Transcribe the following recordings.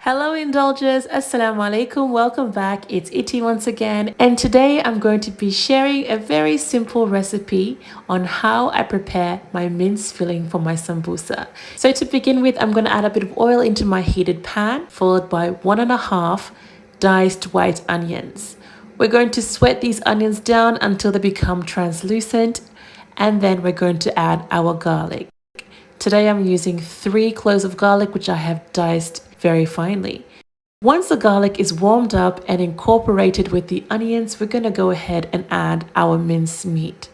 Hello indulgers, Assalamualaikum, welcome back. It's Iti once again, and today I'm going to be sharing a very simple recipe on how I prepare my mince filling for my sambusa. So to begin with, I'm going to add a bit of oil into my heated pan, followed by 1.5 diced white onions. We're going to sweat these onions down until they become translucent, and then we're going to add our garlic. Today I'm using 3 cloves of garlic, which I have diced very finely. Once the garlic is warmed up and incorporated with the onions, we're going to go ahead and add our minced meat.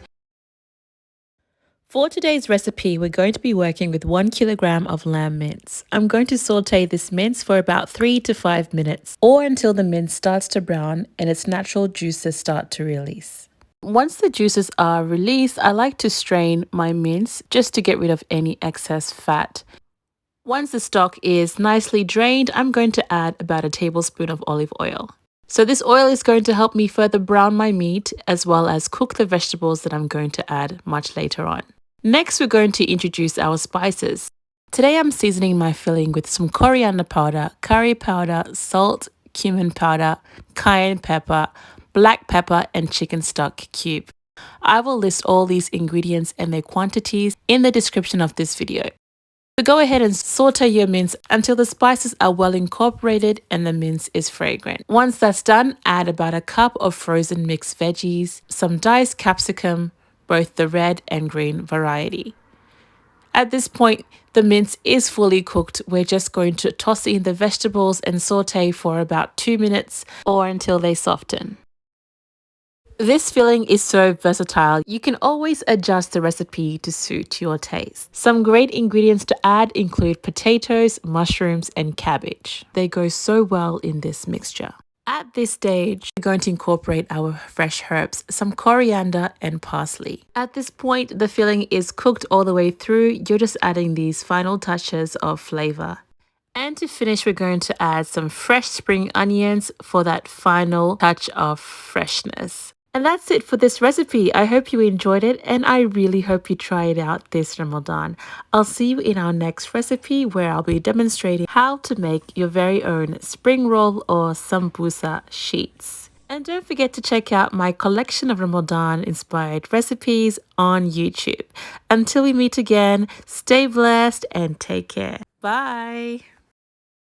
For today's recipe, we're going to be working with 1 kilogram of lamb mince. I'm going to saute this mince for about 3 to 5 minutes, or until the mince starts to brown and its natural juices start to release. Once the juices are released, I like to strain my mince just to get rid of any excess fat. Once the stock is nicely drained, I'm going to add about a tablespoon of olive oil. So this oil is going to help me further brown my meat as well as cook the vegetables that I'm going to add much later on. Next, we're going to introduce our spices. Today I'm seasoning my filling with some coriander powder, curry powder, salt, cumin powder, cayenne pepper, black pepper, and chicken stock cube. I will list all these ingredients and their quantities in the description of this video. So go ahead and saute your mince until the spices are well incorporated and the mince is fragrant. Once that's done, add about a cup of frozen mixed veggies, some diced capsicum, both the red and green variety. At this point, the mince is fully cooked. We're just going to toss in the vegetables and saute for about 2 minutes or until they soften. This filling is so versatile, you can always adjust the recipe to suit your taste. Some great ingredients to add include potatoes, mushrooms, and cabbage. They go so well in this mixture. At this stage, we're going to incorporate our fresh herbs, some coriander and parsley. At this point, the filling is cooked all the way through. You're just adding these final touches of flavor. And to finish, we're going to add some fresh spring onions for that final touch of freshness. And that's it for this recipe. I hope you enjoyed it and I really hope you try it out this Ramadan. I'll see you in our next recipe where I'll be demonstrating how to make your very own spring roll or sambusa sheets. And don't forget to check out my collection of Ramadan inspired recipes on YouTube. Until we meet again, stay blessed and take care. Bye.